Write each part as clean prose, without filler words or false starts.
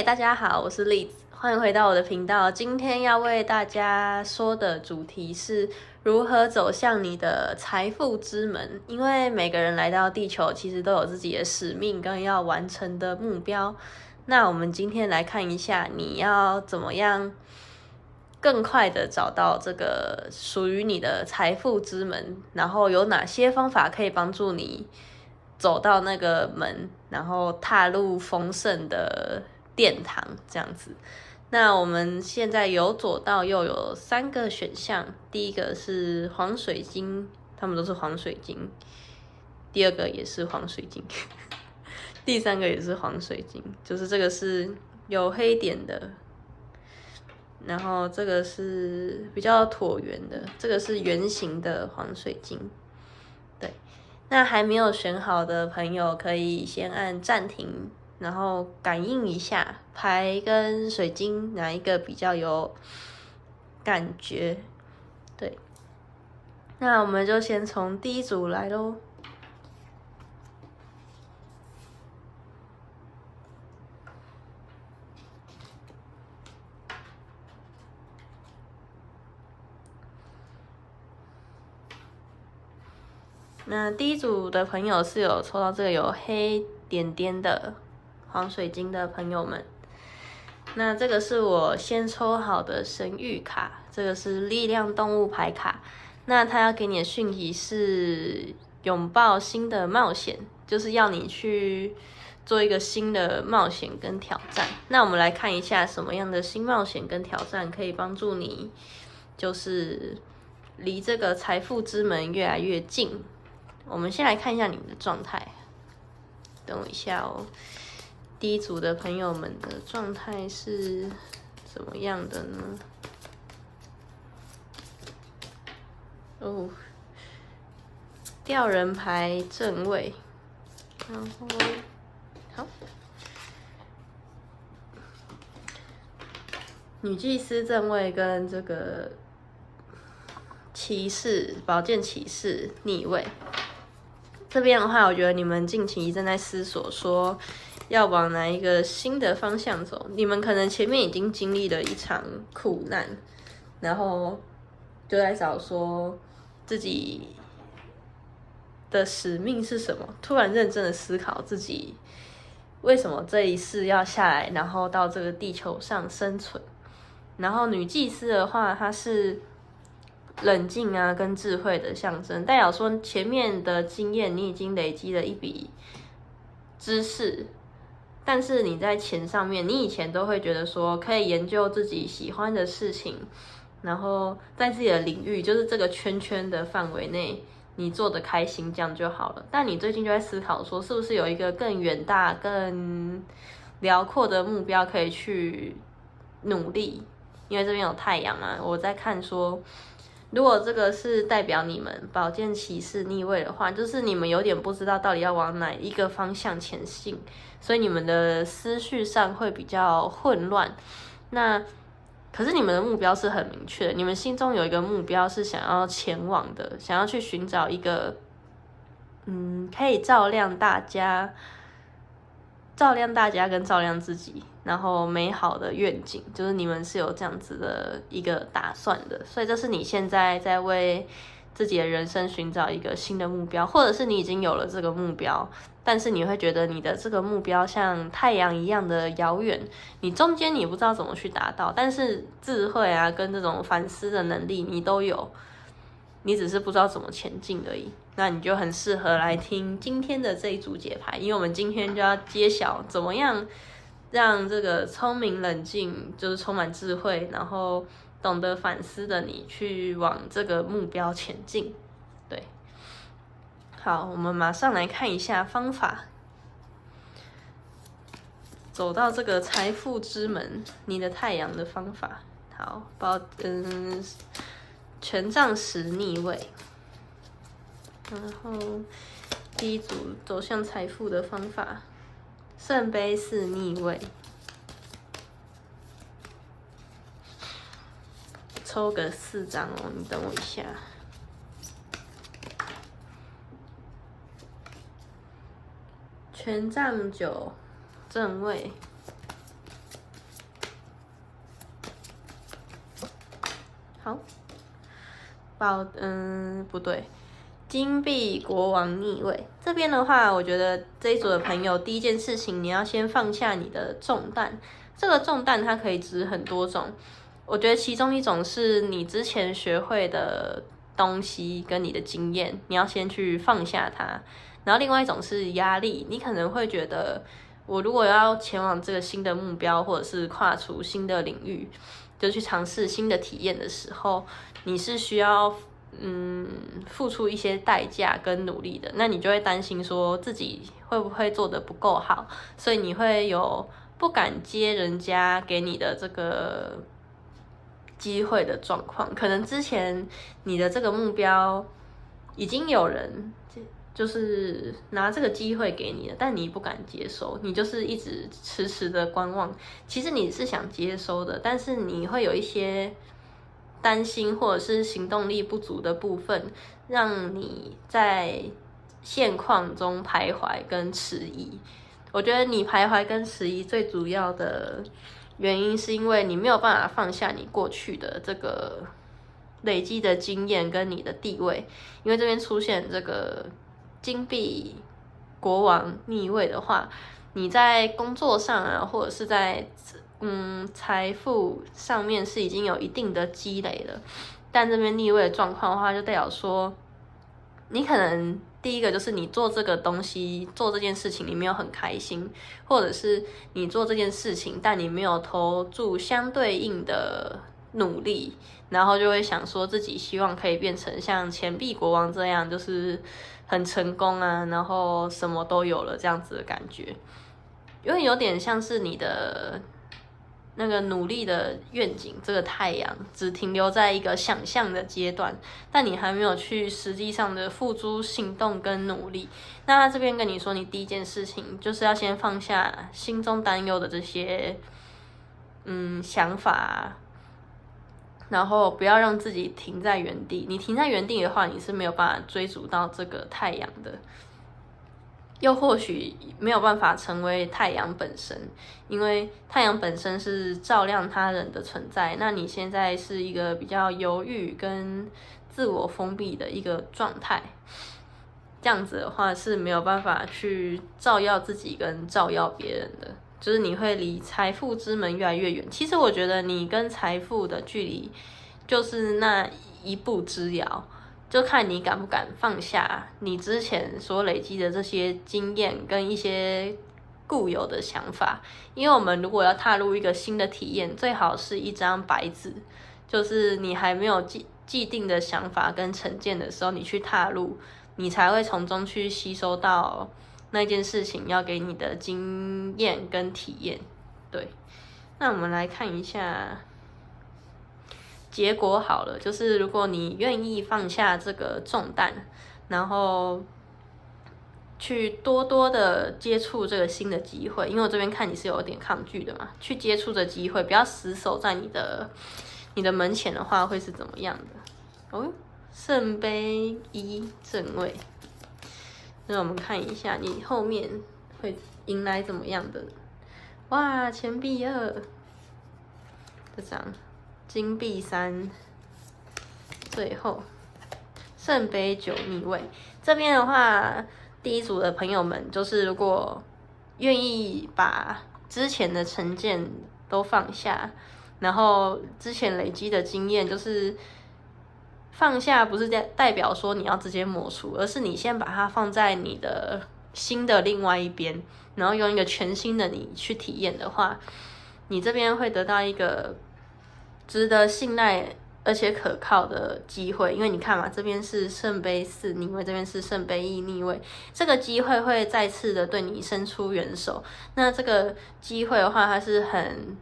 大家好，我是栗子，欢迎回到我的频道。今天要为大家说的主题是如何走向你的财富之门。因为每个人来到地球，其实都有自己的使命跟要完成的目标。那我们今天来看一下，你要怎么样更快的找到这个属于你的财富之门，然后有哪些方法可以帮助你走到那个门，然后踏入丰盛的殿堂这样子。那我们现在由左到右有3个选项，第一个是黄水晶，他们都是黄水晶，第二个也是黄水晶，第3个也是黄水晶，就是这个是有黑点的，然后这个是比较椭圆的，这个是圆形的黄水晶。对，那还没有选好的朋友可以先按暂停，然后感应一下牌跟水晶哪一个比较有感觉。对，那我们就先从第一组来咯。那第一组的朋友是有抽到这个有黑点点的黄水晶的朋友们。那这个是我先抽好的神谕卡，这个是力量动物牌卡。那它要给你的讯息是拥抱新的冒险，就是要你去做一个新的冒险跟挑战。那我们来看一下什么样的新冒险跟挑战可以帮助你，就是离这个财富之门越来越近。我们先来看一下你们的状态，等我一下哦。第一组的朋友们的状态是怎么样的呢？哦，吊人牌正位，然后好，女祭司正位跟这个骑士宝剑骑士逆位。这边的话，我觉得你们近期正在思索说要往哪一个新的方向走。你们可能前面已经经历了一场苦难，然后就在找说自己的使命是什么，突然认真的思考自己为什么这一世要下来，然后到这个地球上生存。然后女祭司的话，她是冷静啊跟智慧的象征，代表说前面的经验你已经累积了一笔知识，但是你在钱上面，你以前都会觉得说可以研究自己喜欢的事情，然后在自己的领域，就是这个圈圈的范围内，你做得开心这样就好了。但你最近就在思考说，是不是有一个更远大、更辽阔的目标可以去努力？因为这边有太阳嘛，我在看说，如果这个是代表你们宝剑骑士逆位的话，就是你们有点不知道到底要往哪一个方向前进，所以你们的思绪上会比较混乱。那可是你们的目标是很明确的，你们心中有一个目标是想要前往的，想要去寻找一个可以照亮大家跟照亮自己，然后美好的愿景，就是你们是有这样子的一个打算的，所以这是你现在在为自己的人生寻找一个新的目标，或者是你已经有了这个目标，但是你会觉得你的这个目标像太阳一样的遥远，你中间你不知道怎么去达到，但是智慧啊跟这种反思的能力你都有，你只是不知道怎么前进而已。那你就很适合来听今天的这一组解牌，因为我们今天就要揭晓怎么样让这个聪明冷静，就是充满智慧，然后懂得反思的你去往这个目标前进。对，好，我们马上来看一下方法，走到这个财富之门，你的太阳的方法。好，权杖10逆位。然后第一组走向财富的方法，圣杯4逆位，抽个4张哦，你等我一下。权杖9正位，好，不对，金币国王逆位这边的话，我觉得这一组的朋友，第一件事情你要先放下你的重担。这个重担它可以指很多种，我觉得其中一种是你之前学会的东西跟你的经验，你要先去放下它。然后另外一种是压力，你可能会觉得，我如果要前往这个新的目标，或者是跨出新的领域，就去尝试新的体验的时候，你是需要付出一些代价跟努力的，那你就会担心说自己会不会做得不够好，所以你会有不敢接人家给你的这个机会的状况。可能之前你的这个目标已经有人就是拿这个机会给你了，但你不敢接收，你就是一直迟迟的观望。其实你是想接收的，但是你会有一些担心或者是行动力不足的部分，让你在现况中徘徊跟迟疑。我觉得你徘徊跟迟疑最主要的原因是因为你没有办法放下你过去的这个累积的经验跟你的地位，因为这边出现这个金币国王逆位的话，你在工作上啊，或者是在财富上面是已经有一定的积累了，但这边逆位的状况的话，就代表说你可能第一个就是你做这个东西做这件事情你没有很开心，或者是你做这件事情但你没有投注相对应的努力，然后就会想说自己希望可以变成像钱币国王这样，就是很成功啊，然后什么都有了这样子的感觉，因为有点像是你的那个努力的愿景，这个太阳只停留在一个想象的阶段，但你还没有去实际上的付诸行动跟努力。那他这边跟你说，你第一件事情就是要先放下心中担忧的这些想法，然后不要让自己停在原地。你停在原地的话，你是没有办法追逐到这个太阳的。又或许没有办法成为太阳本身，因为太阳本身是照亮他人的存在，那你现在是一个比较犹豫跟自我封闭的一个状态，这样子的话是没有办法去照耀自己跟照耀别人的，就是你会离财富之门越来越远。其实我觉得你跟财富的距离就是那一步之遥，就看你敢不敢放下你之前所累积的这些经验跟一些固有的想法。因为我们如果要踏入一个新的体验，最好是一张白纸，就是你还没有既定的想法跟成见的时候，你去踏入，你才会从中去吸收到那件事情要给你的经验跟体验。对，那我们来看一下结果好了，就是如果你愿意放下这个重担，然后去多多的接触这个新的机会，因为我这边看你是有点抗拒的嘛，去接触的机会，不要死守在你的门前的话，会是怎么样的？哦，圣杯一正位，那我们看一下你后面会迎来怎么样的？哇，钱币二，这张。金币三，最后圣杯九逆位。这边的话，第一组的朋友们，就是如果愿意把之前的成见都放下，然后之前累积的经验，就是放下，不是代表说你要直接抹除，而是你先把它放在你的心的另外一边，然后用一个全新的你去体验的话，你这边会得到一个值得信赖而且可靠的机会。因为你看嘛，这边是圣杯四逆位，这边是圣杯一逆位，这个机会会再次的对你伸出援手。那这个机会的话，它是很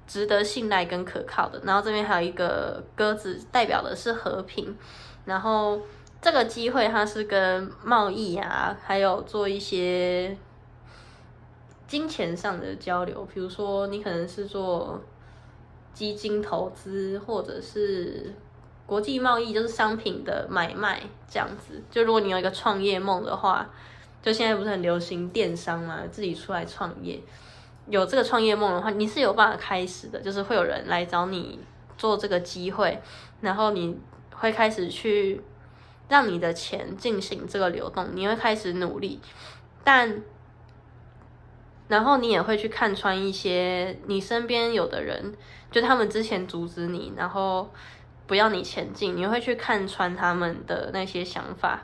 值得信赖跟可靠的。然后这边还有一个鸽子，代表的是和平。然后这个机会它是跟贸易啊，还有做一些金钱上的交流，比如说你可能是做基金投资，或者是国际贸易，就是商品的买卖这样子。就如果你有一个创业梦的话，就现在不是很流行电商嘛，自己出来创业，有这个创业梦的话，你是有办法开始的，就是会有人来找你做这个机会，然后你会开始去让你的钱进行这个流动，你会开始努力，然后你也会去看穿一些你身边有的人，就他们之前阻止你，然后不要你前进，你会去看穿他们的那些想法，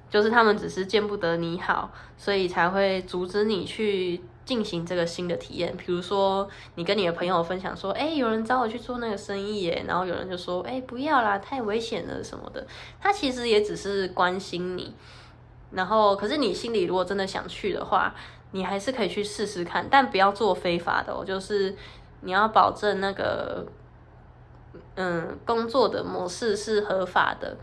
就是他们只是见不得你好，所以才会阻止你去进行这个新的体验。比如说，你跟你的朋友分享说，有人找我去做那个生意耶，然后有人就说，不要啦，太危险了什么的。他其实也只是关心你，然后可是你心里如果真的想去的话，你还是可以去试试看，但不要做非法的哦，就是你要保证那个工作的模式是合法的，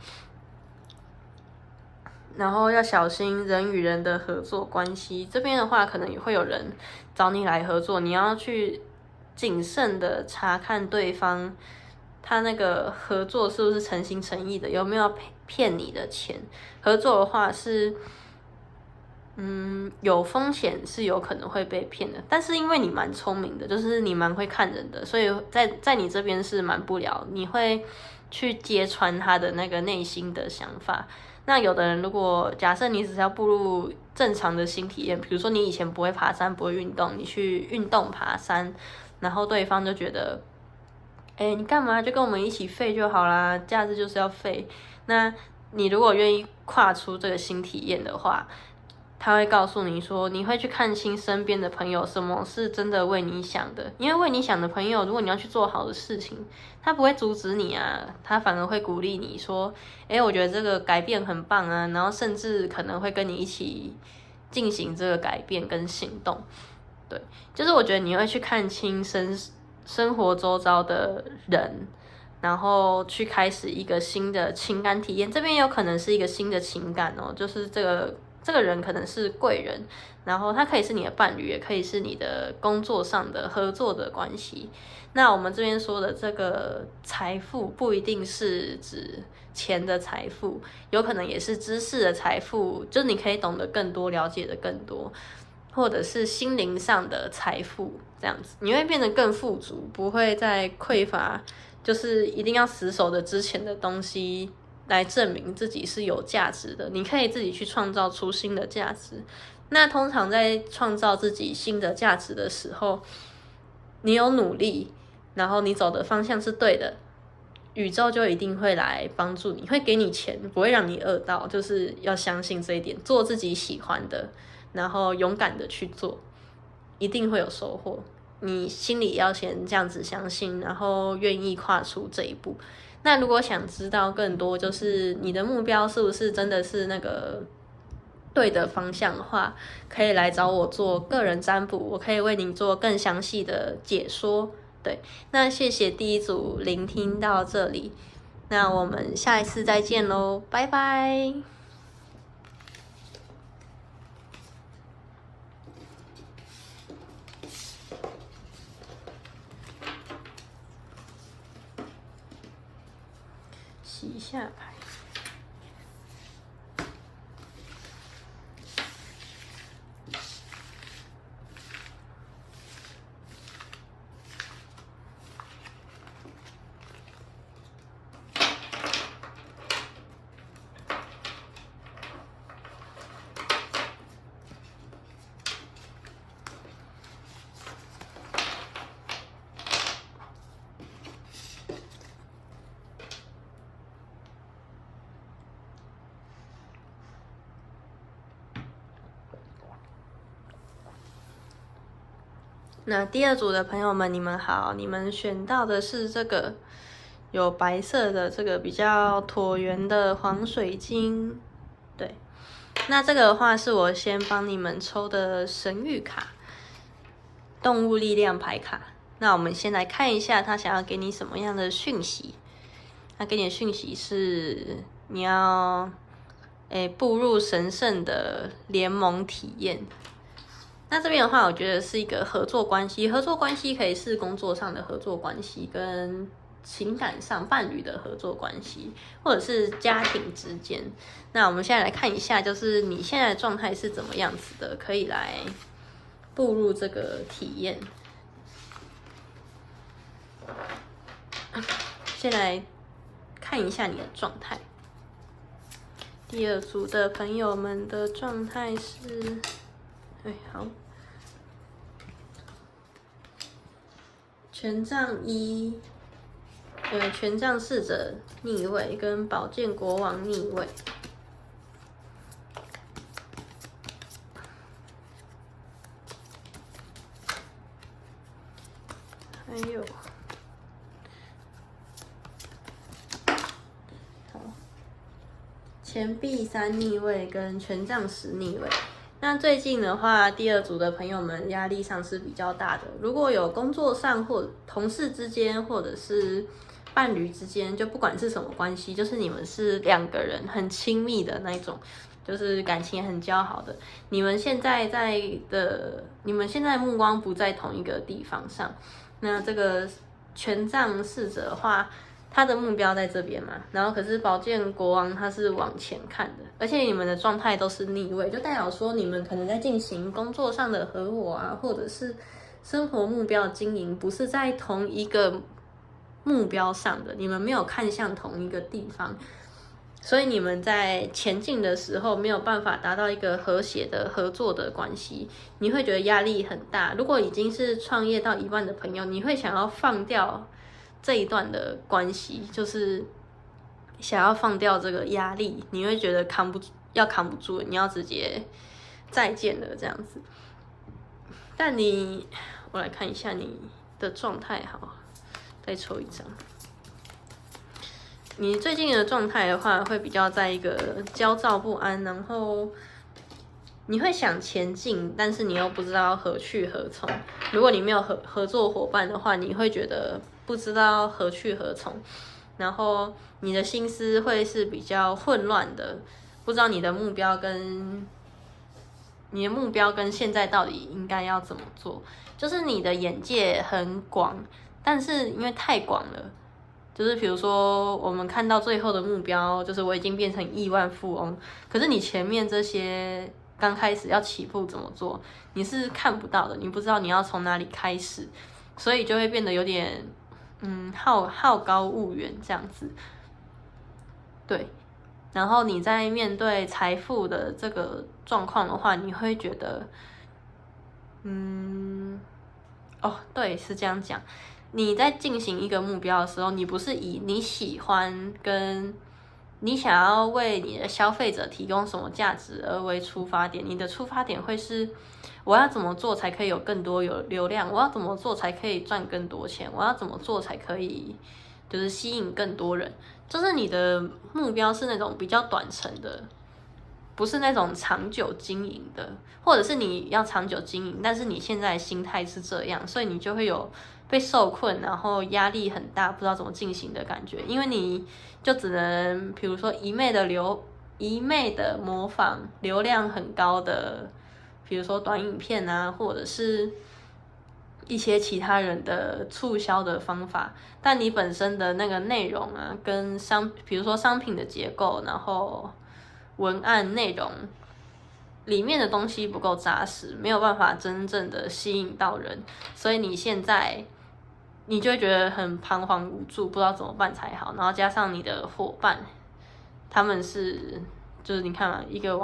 然后要小心人与人的合作关系。这边的话，可能也会有人找你来合作，你要去谨慎的查看对方他那个合作是不是诚心诚意的，有没有骗你的钱。合作的话是有风险，是有可能会被骗的，但是因为你蛮聪明的，就是你蛮会看人的，所以在你这边是瞒不了，你会去揭穿他的那个内心的想法。那有的人，如果假设你只是要步入正常的新体验，比如说你以前不会爬山，不会运动，你去运动爬山，然后对方就觉得，你干嘛就跟我们一起废就好啦，假日就是要废。那你如果愿意跨出这个新体验的话，他会告诉你说，你会去看清身边的朋友什么是真的为你想的，因为为你想的朋友，如果你要去做好的事情，他不会阻止你啊，他反而会鼓励你说，我觉得这个改变很棒啊，然后甚至可能会跟你一起进行这个改变跟行动。对，就是我觉得你会去看清生活周遭的人，然后去开始一个新的情感体验。这边有可能是一个新的情感哦，就是这个人可能是贵人，然后他可以是你的伴侣，也可以是你的工作上的合作的关系。那我们这边说的这个财富，不一定是指钱的财富，有可能也是知识的财富，就是你可以懂得更多，了解的更多，或者是心灵上的财富，这样子你会变得更富足，不会再匮乏，就是一定要死守的之前的东西来证明自己是有价值的，你可以自己去创造出新的价值。那通常在创造自己新的价值的时候，你有努力，然后你走的方向是对的，宇宙就一定会来帮助你，会给你钱，不会让你饿到，就是要相信这一点，做自己喜欢的，然后勇敢的去做，一定会有收获。你心里要先这样子相信，然后愿意跨出这一步。那如果想知道更多，就是你的目标是不是真的是那个对的方向的话，可以来找我做个人占卜，我可以为你做更详细的解说。对，那谢谢第一组聆听到这里，那我们下一次再见咯，拜拜。洗一下牌。那第二组的朋友们，你们好，你们选到的是这个有白色的这个比较椭圆的黄水晶，对。那这个的话是我先帮你们抽的神谕卡，动物力量牌卡。那我们先来看一下他想要给你什么样的讯息。他给你的讯息是你要步入神圣的联盟体验。那这边的话，我觉得是一个合作关系，合作关系可以是工作上的合作关系，跟情感上伴侣的合作关系，或者是家庭之间。那我们现在来看一下，就是你现在的状态是怎么样子的，可以来步入这个体验。先来看一下你的状态。第二组的朋友们的状态是，好，权杖一，权杖侍者逆位跟宝剑国王逆位。还有，好，钱币三逆位跟权杖十逆位。那最近的话，第二组的朋友们压力上是比较大的。如果有工作上或同事之间，或者是伴侣之间，就不管是什么关系，就是你们是两个人很亲密的那种，就是感情很交好的。你们现在目光不在同一个地方上。那这个权杖侍者的话，他的目标在这边嘛，然后可是宝剑国王他是往前看的，而且你们的状态都是逆位，就代表说你们可能在进行工作上的合伙啊，或者是生活目标经营，不是在同一个目标上的，你们没有看向同一个地方，所以你们在前进的时候没有办法达到一个和谐的合作的关系，你会觉得压力很大。如果已经是创业到一半的朋友，你会想要放掉这一段的关系，就是想要放掉这个压力，你会觉得扛不住，你要直接再见了这样子。但我来看一下你的状态，好，再抽一张。你最近的状态的话，会比较在一个焦躁不安，然后你会想前进，但是你又不知道何去何从。如果你没有合作伙伴的话，你会觉得不知道何去何从，然后你的心思会是比较混乱的，不知道你的目标跟现在到底应该要怎么做。就是你的眼界很广，但是因为太广了，就是比如说我们看到最后的目标，就是我已经变成亿万富翁，可是你前面这些刚开始要起步怎么做，你是看不到的，你不知道你要从哪里开始，所以就会变得有点好高骛远这样子。对，然后你在面对财富的这个状况的话，你会觉得对，是这样讲。你在进行一个目标的时候，你不是以你喜欢跟你想要为你的消费者提供什么价值而为出发点，你的出发点会是我要怎么做才可以有更多有流量，我要怎么做才可以赚更多钱，我要怎么做才可以就是吸引更多人，就是你的目标是那种比较短程的，不是那种长久经营的，或者是你要长久经营，但是你现在的心态是这样，所以你就会有被受困，然后压力很大，不知道怎么进行的感觉，因为你就只能比如说一昧的模仿流量很高的，比如说短影片啊，或者是一些其他人的促销的方法，但你本身的那个内容啊，跟比如说商品的结构，然后文案内容里面的东西不够扎实，没有办法真正的吸引到人，所以你现在你就会觉得很彷徨无助，不知道怎么办才好。然后加上你的伙伴，他们就是你看嘛，一个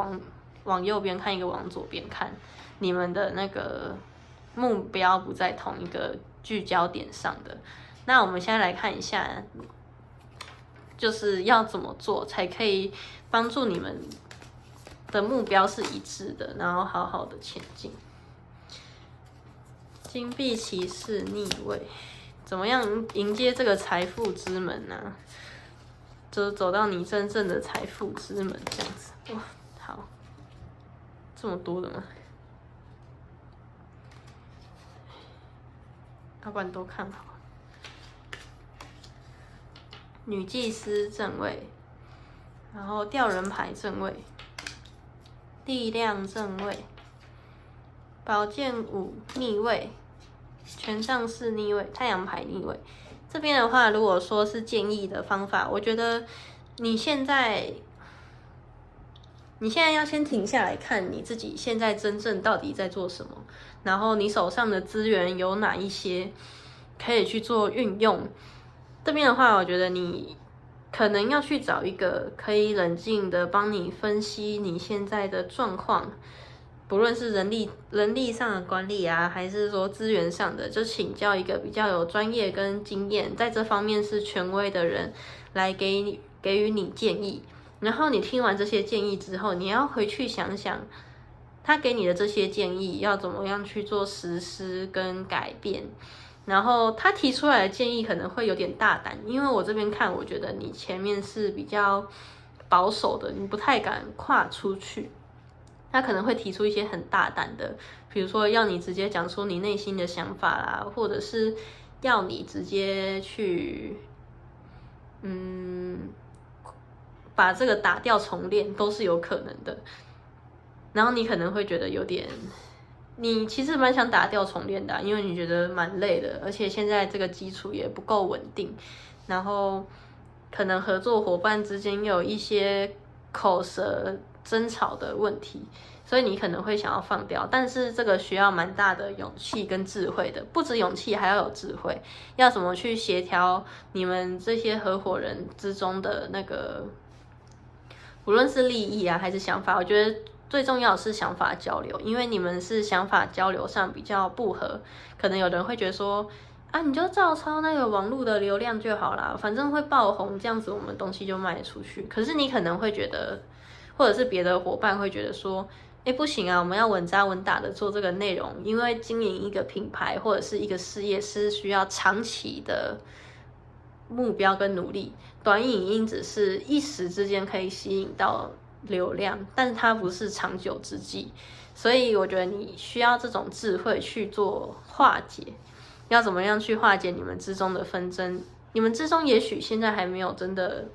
往右边看，一个往左边看，你们的那个目标不在同一个聚焦点上的。那我们现在来看一下，就是要怎么做才可以帮助你们的目标是一致的，然后好好的前进。金币骑士逆位，怎么样迎接这个财富之门呢？就是走到你真正的财富之门这样子。哇，好，这么多的吗？要不然都看好。女祭司正位，然后吊人牌正位，力量正位，宝剑五逆位，权杖四逆位，太阳牌逆位。这边的话，如果说是建议的方法，我觉得你现在要先停下来看你自己现在真正到底在做什么，然后你手上的资源有哪一些可以去做运用，这边的话，我觉得你可能要去找一个可以冷静的帮你分析你现在的状况，不论是人力上的管理啊，还是说资源上的，就请教一个比较有专业跟经验，在这方面是权威的人来给予你建议。然后你听完这些建议之后，你要回去想想，他给你的这些建议要怎么样去做实施跟改变。然后他提出来的建议可能会有点大胆，因为我这边看，我觉得你前面是比较保守的，你不太敢跨出去。他可能会提出一些很大胆的，比如说要你直接讲出你内心的想法啦，或者是要你直接去，把这个打掉重练都是有可能的。然后你可能会觉得有点，你其实蛮想打掉重练的因为你觉得蛮累的，而且现在这个基础也不够稳定，然后可能合作伙伴之间又有一些口舌争吵的问题，所以你可能会想要放掉，但是这个需要蛮大的勇气跟智慧的，不止勇气还要有智慧，要怎么去协调你们这些合伙人之中的那个，无论是利益啊还是想法，我觉得最重要的是想法交流，因为你们是想法交流上比较不合，可能有人会觉得说啊，你就照抄那个网络的流量就好啦，反正会爆红，这样子我们东西就卖得出去。可是你可能会觉得，或者是别的伙伴会觉得说，不行啊，我们要稳扎稳打的做这个内容，因为经营一个品牌或者是一个事业是需要长期的目标跟努力，短影音只是一时之间可以吸引到流量，但是它不是长久之计，所以我觉得你需要这种智慧去做化解。要怎么样去化解你们之中的纷争？你们之中也许现在还没有真的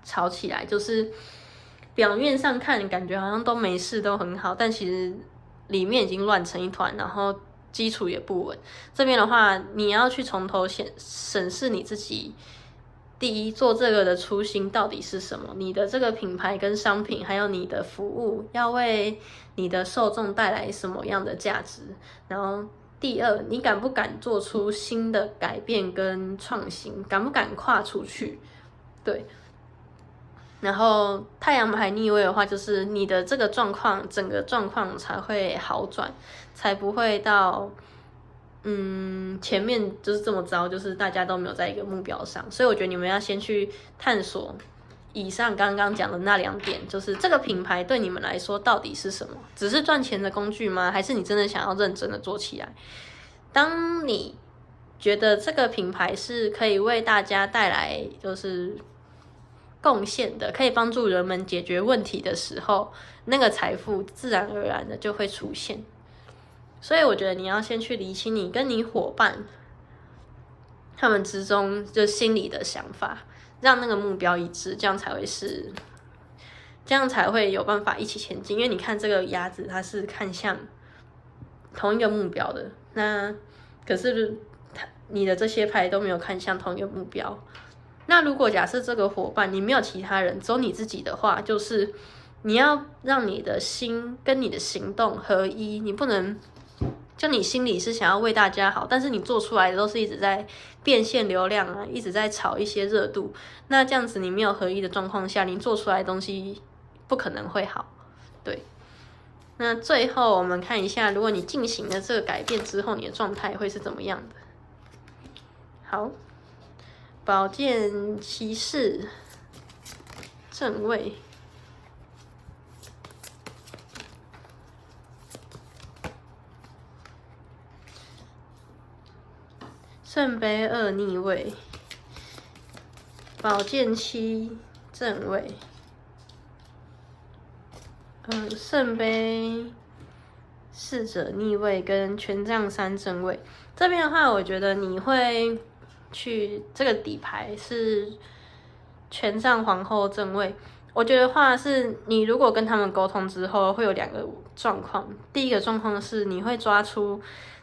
吵起来，就是表面上看感觉好像都没事，都很好，但其实里面已经乱成一团，然后基础也不稳。这边的话，你要去从头审视你自己。第一，做这个的初心到底是什么？你的这个品牌跟商品，还有你的服务，要为你的受众带来什么样的价值？然后第二，你敢不敢做出新的改变跟创新？敢不敢跨出去？对。然后太阳牌逆位的话，就是你的这个状况，整个状况才会好转，才不会到前面就是这么糟，就是大家都没有在一个目标上。所以我觉得你们要先去探索以上刚刚讲的那2点，就是这个品牌对你们来说到底是什么？只是赚钱的工具吗？还是你真的想要认真的做起来？当你觉得这个品牌是可以为大家带来就是贡献的，可以帮助人们解决问题的时候，那个财富自然而然的就会出现。所以我觉得你要先去理清你跟你伙伴他们之中就心里的想法，让那个目标一致，这样才会有办法一起前进。因为你看这个鸭子，它是看向同一个目标的，那可是你的这些牌都没有看向同一个目标。那如果假设这个伙伴你没有其他人，只有你自己的话，就是你要让你的心跟你的行动合一，你不能就你心里是想要为大家好，但是你做出来的都是一直在变现流量啊，一直在炒一些热度，那这样子你没有合一的状况下，你做出来的东西不可能会好。对，那最后我们看一下，如果你进行了这个改变之后，你的状态会是怎么样的？好，宝剑骑士正位。圣杯2逆位，宝剑7正位，圣杯4者逆位跟权杖3正位。这边的话，我觉得你会去这个底牌是权杖皇后正位。我觉得话是你如果跟他们沟通之后，会有2个状况。第一个状况是你会抓出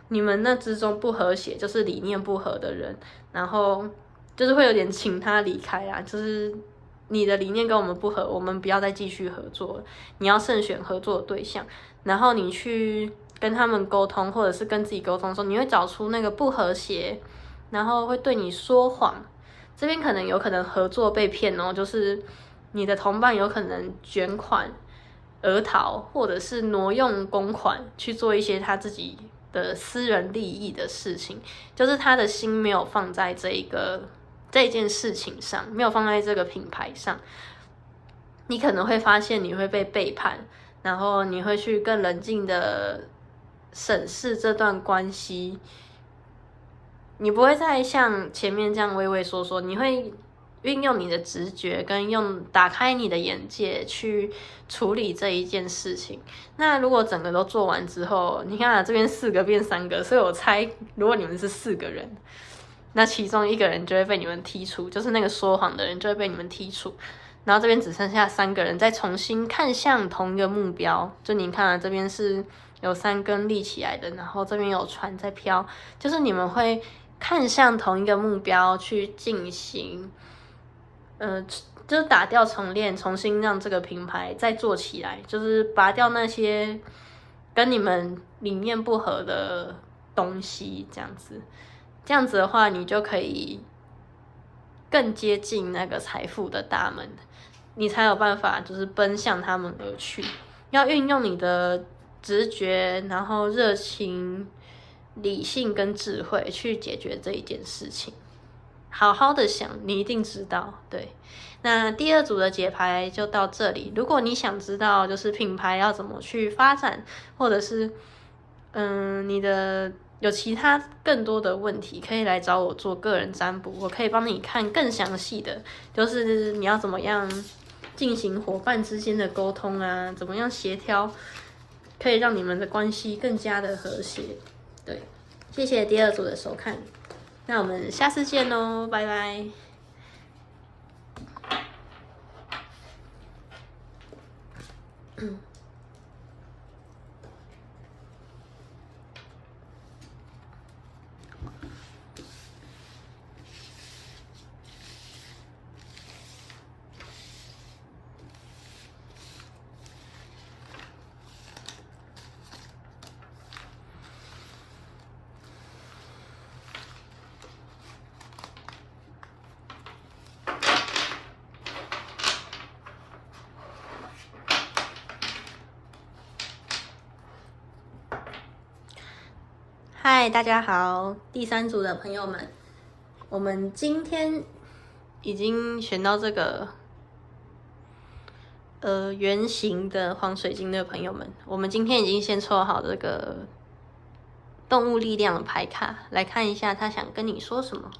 你们那之中不和谐，就是理念不合的人，然后就是会有点请他离开啦，就是你的理念跟我们不合，我们不要再继续合作了，你要慎选合作的对象，然后你去跟他们沟通，或者是跟自己沟通的时候，你会找出那个不和谐，然后会对你说谎，这边有可能合作被骗哦，就是你的同伴有可能卷款、讹逃，或者是挪用公款去做一些他自己的私人利益的事情，就是他的心没有放在这件事情上，没有放在这个品牌上。你可能会发现你会被背叛，然后你会去更冷静的审视这段关系，你不会再像前面这样畏畏缩缩，你会运用你的直觉跟打开你的眼界去处理这一件事情。那如果整个都做完之后，你看这边4个变3个，所以我猜如果你们是4个人，那其中1个人就会被你们剔除，就是那个说谎的人就会被你们剔除。然后这边只剩下3个人再重新看向同一个目标，就你看这边是有3根立起来的，然后这边有船在飘，就是你们会看向同一个目标去进行，就是打掉重练，重新让这个品牌再做起来，就是拔掉那些跟你们理念不合的东西，这样子的话，你就可以更接近那个财富的大门，你才有办法就是奔向他们而去。要运用你的直觉，然后热情、理性跟智慧去解决这一件事情。好好的想，你一定知道。对，那第2组的解牌就到这里。如果你想知道就是品牌要怎么去发展，或者是你的有其他更多的问题，可以来找我做个人占卜，我可以帮你看更详细的，就是你要怎么样进行伙伴之间的沟通啊，怎么样协调，可以让你们的关系更加的和谐。对，谢谢第2组的收看，那我们下次见喽，拜拜。嗨，大家好，第3组的朋友们，我们今天已经选到这个圆形的黄水晶的朋友们，我们今天已经先抽好这个动物力量的牌卡，来看一下他想跟你说什么。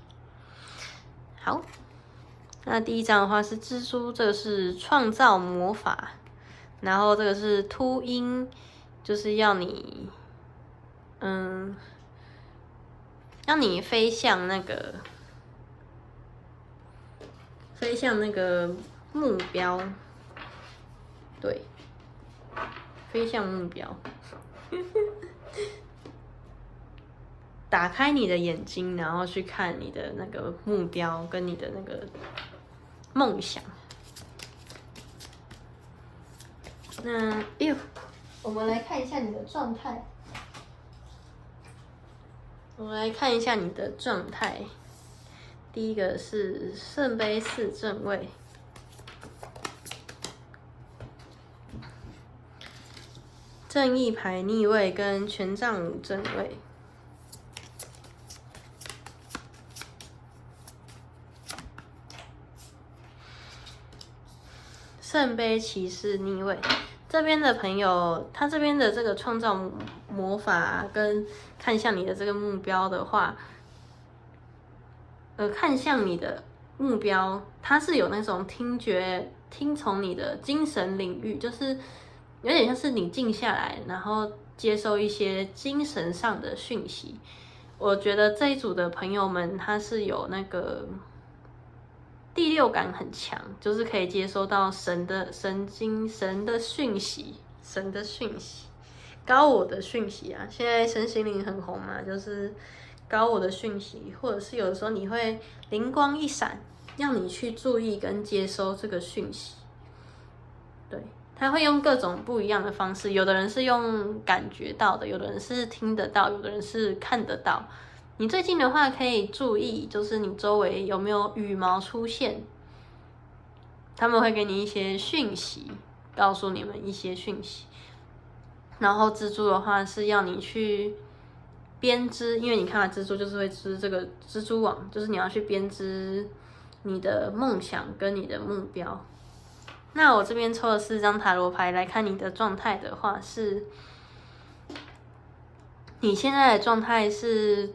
好，那第1张的话是蜘蛛，这个是创造魔法，然后这个是秃鹰，就是要你让你飞向那个目标，对，飞向目标。打开你的眼睛，然后去看你的那个目标跟你的那个梦想。那我们来看一下你的状态。我们来看一下你的状态。第一个是圣杯4正位，正义牌逆位跟权杖5正位。圣杯骑士逆位，这边的朋友，他这边的这个创造魔法跟看向你的这个目标的话，看向你的目标，它是有那种听从你的精神领域，就是有点像是你静下来，然后接受一些精神上的讯息。我觉得这一组的朋友们，他是有那个第6感很强，就是可以接收到神的讯息，高我的讯息啊！现在身心灵很红嘛，就是高我的讯息，或者是有的时候你会灵光一闪，让你去注意跟接收这个讯息。对，他会用各种不一样的方式，有的人是用感觉到的，有的人是听得到，有的人是看得到。你最近的话可以注意，就是你周围有没有羽毛出现，他们会给你一些讯息，告诉你们一些讯息。然后蜘蛛的话是要你去编织，因为你看蜘蛛就是会织这个蜘蛛网，就是你要去编织你的梦想跟你的目标。那我这边抽了4张塔罗牌来看你的状态的话，是你现在的状态是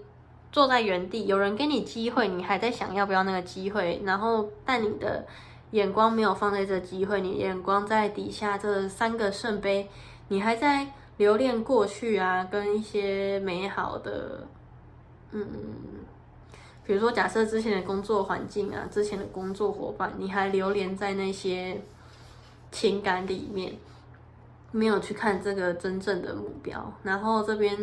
坐在原地，有人给你机会，你还在想要不要那个机会，然后但你的眼光没有放在这机会，你眼光在底下这3个圣杯，你还在留恋过去啊，跟一些美好的，比如说假设之前的工作环境啊，之前的工作伙伴，你还流连在那些情感里面，没有去看这个真正的目标。然后这边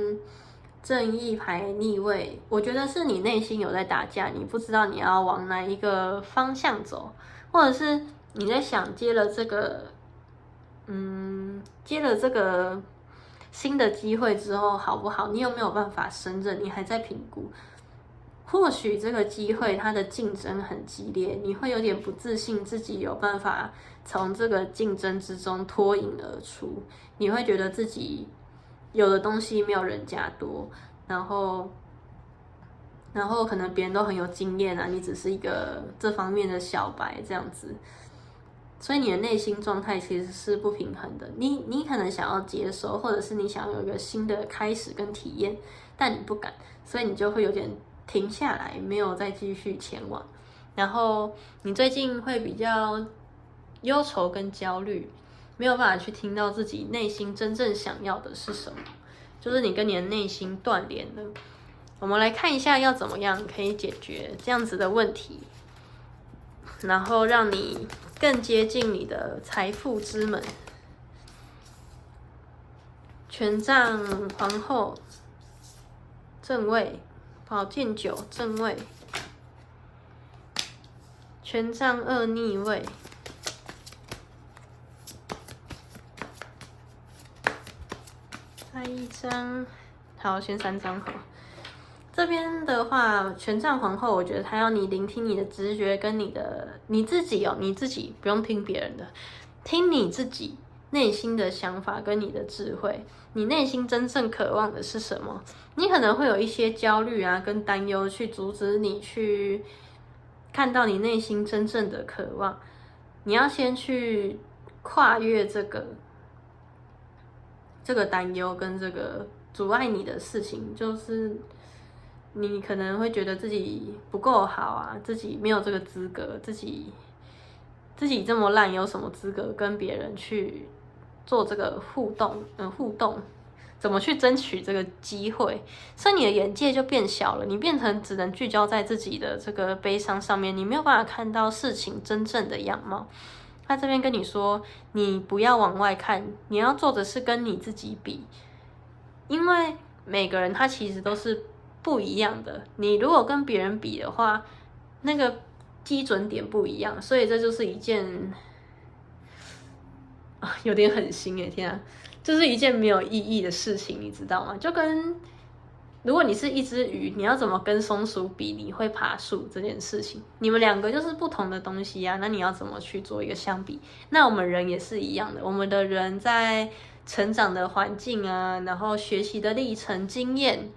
正义牌逆位，我觉得是你内心有在打架，你不知道你要往哪一个方向走，或者是你在想接了这个新的机会之后好不好？你有没有办法胜任？你还在评估。或许这个机会它的竞争很激烈，你会有点不自信，自己有办法从这个竞争之中脱颖而出。你会觉得自己有的东西没有人家多，然后可能别人都很有经验啊，你只是一个这方面的小白这样子。所以你的内心状态其实是不平衡的，你可能想要接受，或者是你想要有一个新的开始跟体验，但你不敢，所以你就会有点停下来，没有再继续前往。然后你最近会比较忧愁跟焦虑，没有办法去听到自己内心真正想要的是什么，就是你跟你的内心断联了。我们来看一下要怎么样可以解决这样子的问题，然后让你更接近你的财富之门。权杖皇后正位，宝剑9正位，权杖2逆位，再一张，好，先3张好。这边的话，权杖皇后，我觉得他要你聆听你的直觉跟你自己哦，你自己不用听别人的，听你自己内心的想法跟你的智慧，你内心真正渴望的是什么？你可能会有一些焦虑啊跟担忧去阻止你去看到你内心真正的渴望，你要先去跨越这个担忧跟这个阻碍你的事情，就是你可能会觉得自己不够好啊，自己没有这个资格，自己这么烂，有什么资格跟别人去做这个互动？怎么去争取这个机会？所以你的眼界就变小了，你变成只能聚焦在自己的这个悲伤上面，你没有办法看到事情真正的样貌。他这边跟你说，你不要往外看，你要做的是跟你自己比，因为每个人他其实都是不一样的。你如果跟别人比的话，那个基准点不一样，所以这就是一件有点狠心耶，天啊！就是一件没有意义的事情，你知道吗？就跟如果你是一只鱼，你要怎么跟松鼠比你会爬树这件事情？你们2个就是不同的东西啊，那你要怎么去做一个相比？那我们人也是一样的，我们的人在成长的环境啊，然后学习的历程、经验，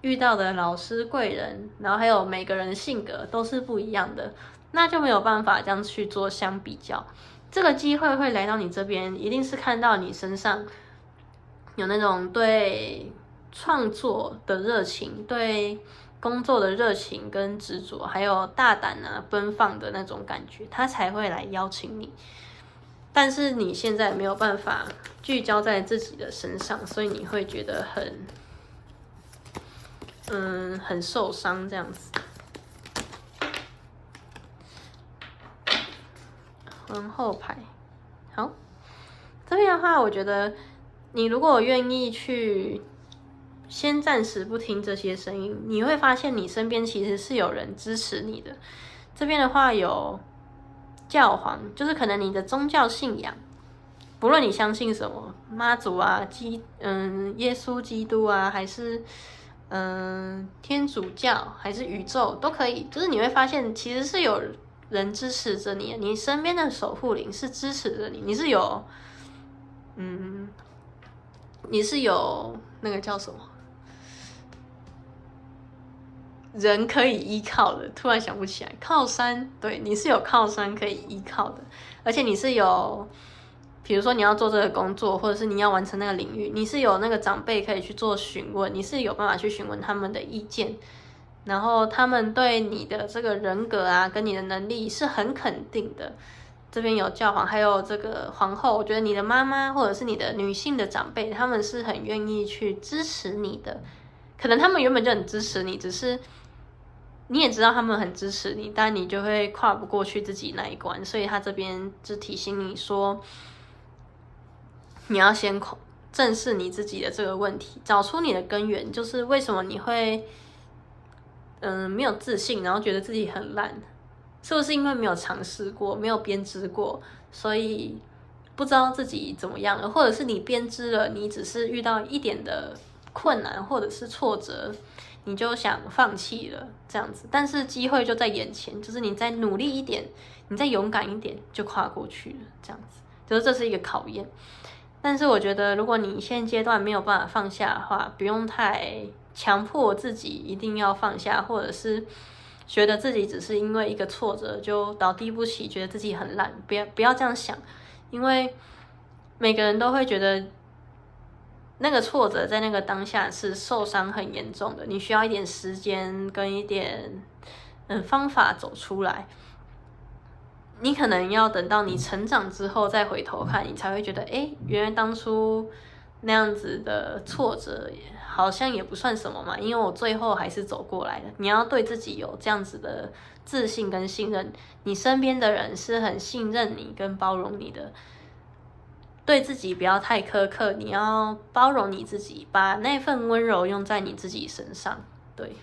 遇到的老师、贵人，然后还有每个人的性格都是不一样的，那就没有办法这样去做相比较。这个机会会来到你这边，一定是看到你身上有那种对创作的热情，对工作的热情跟执着，还有大胆啊、奔放的那种感觉，他才会来邀请你。但是你现在没有办法聚焦在自己的身上，所以你会觉得很受伤这样子。皇后牌，好，这边的话，我觉得你如果愿意去先暂时不听这些声音，你会发现你身边其实是有人支持你的。这边的话有教皇，就是可能你的宗教信仰，不论你相信什么，妈祖啊、耶稣基督啊，还是天主教还是宇宙都可以，就是你会发现其实是有人支持着你，你身边的守护灵是支持着你，你是有那个叫什么人可以依靠的，突然想不起来，靠山，对，你是有靠山可以依靠的，而且你是有，比如说你要做这个工作，或者是你要完成那个领域，你是有那个长辈可以去做询问，你是有办法去询问他们的意见，然后他们对你的这个人格啊，跟你的能力是很肯定的。这边有教皇，还有这个皇后，我觉得你的妈妈或者是你的女性的长辈，他们是很愿意去支持你的。可能他们原本就很支持你，只是你也知道他们很支持你，但你就会跨不过去自己那一关。所以他这边就提醒你说，你要先正视你自己的这个问题，找出你的根源，就是为什么你会没有自信，然后觉得自己很烂。是不是因为没有尝试过，没有编织过，所以不知道自己怎么样了？或者是你编织了，你只是遇到一点的困难或者是挫折，你就想放弃了这样子？但是机会就在眼前，就是你再努力一点，你再勇敢一点，就跨过去了这样子。就是这是一个考验。但是我觉得，如果你现阶段没有办法放下的话，不用太强迫自己一定要放下，或者是觉得自己只是因为一个挫折就倒地不起，觉得自己很烂，不要这样想，因为每个人都会觉得那个挫折在那个当下是受伤很严重的，你需要一点时间跟一点方法走出来。你可能要等到你成长之后再回头看，你才会觉得，原来当初那样子的挫折好像也不算什么嘛，因为我最后还是走过来的。你要对自己有这样子的自信跟信任，你身边的人是很信任你跟包容你的，对自己不要太苛刻，你要包容你自己，把那份温柔用在你自己身上。对，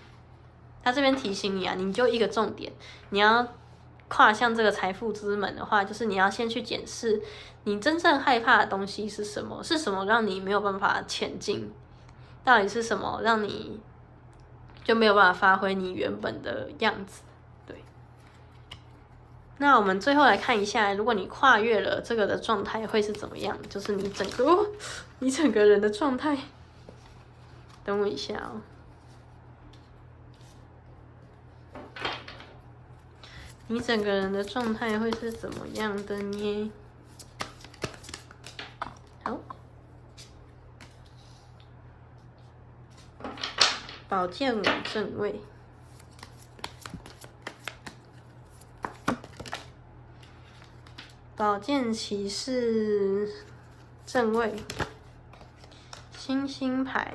他这边提醒你啊，你就一个重点，你要跨向这个财富之门的话，就是你要先去检视你真正害怕的东西是什么，是什么让你没有办法前进，到底是什么让你就没有办法发挥你原本的样子。对，那我们最后来看一下，如果你跨越了这个的状态会是怎么样，就是你整个人的状态。等我一下哦。你整个人的状态会是怎么样的呢？好，宝剑五正位，宝剑骑士正位，星星牌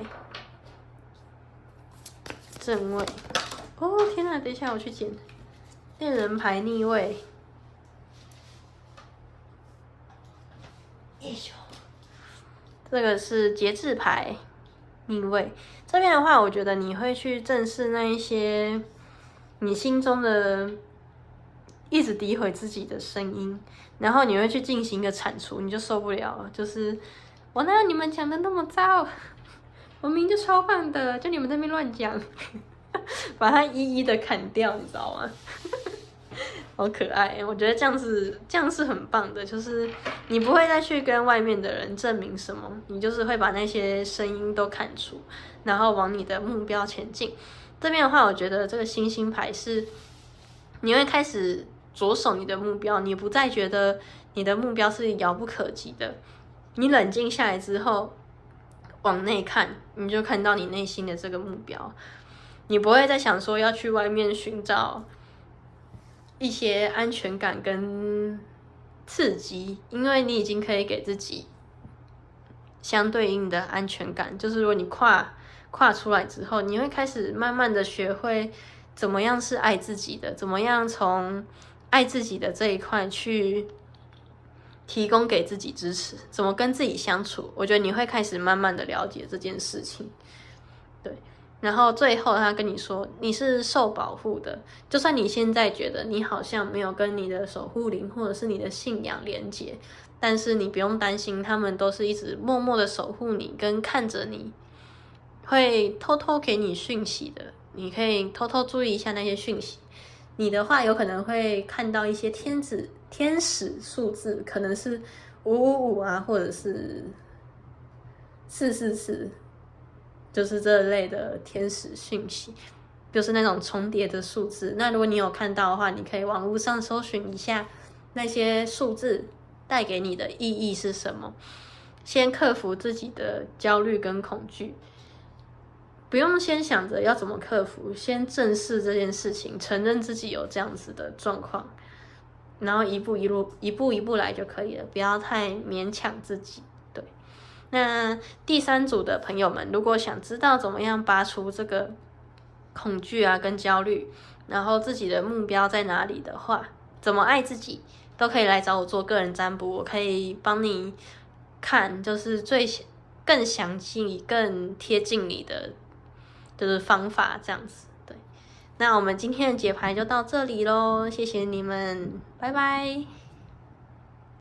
正位。哦天哪，等一下我去捡。恋人牌逆位，这个是节制牌逆位。这边的话，我觉得你会去正视那一些你心中的一直诋毁自己的声音，然后你会去进行一个铲除，你就受不了了。就是我哪有你们讲的那么糟？我明明就超棒的，就你们在那边乱讲。把它一一的砍掉，你知道吗？好可爱，我觉得这样是很棒的，就是你不会再去跟外面的人证明什么，你就是会把那些声音都砍除，然后往你的目标前进。这边的话，我觉得这个星星牌是你会开始着手你的目标，你不再觉得你的目标是遥不可及的，你冷静下来之后往内看，你就看到你内心的这个目标。你不会再想说要去外面寻找一些安全感跟刺激，因为你已经可以给自己相对应的安全感。就是如果你跨出来之后，你会开始慢慢的学会怎么样是爱自己的，怎么样从爱自己的这一块去提供给自己支持，怎么跟自己相处。我觉得你会开始慢慢的了解这件事情。对。然后最后他跟你说你是受保护的，就算你现在觉得你好像没有跟你的守护灵或者是你的信仰连结，但是你不用担心，他们都是一直默默的守护你跟看着你，会偷偷给你讯息的，你可以偷偷注意一下那些讯息。你的话有可能会看到一些天使数字，可能是555啊，或者是444，就是这类的天使讯息，就是那种重叠的数字。那如果你有看到的话，你可以网络上搜寻一下那些数字带给你的意义是什么，先克服自己的焦虑跟恐惧。不用先想着要怎么克服，先正视这件事情，承认自己有这样子的状况，然后一步一步来就可以了，不要太勉强自己。对，那第3组的朋友们，如果想知道怎么样拔除这个恐惧啊跟焦虑，然后自己的目标在哪里的话，怎么爱自己，都可以来找我做个人占卜，我可以帮你看，就是更详细、更贴近你的就是方法这样子。对，那我们今天的解牌就到这里咯，谢谢你们，拜拜。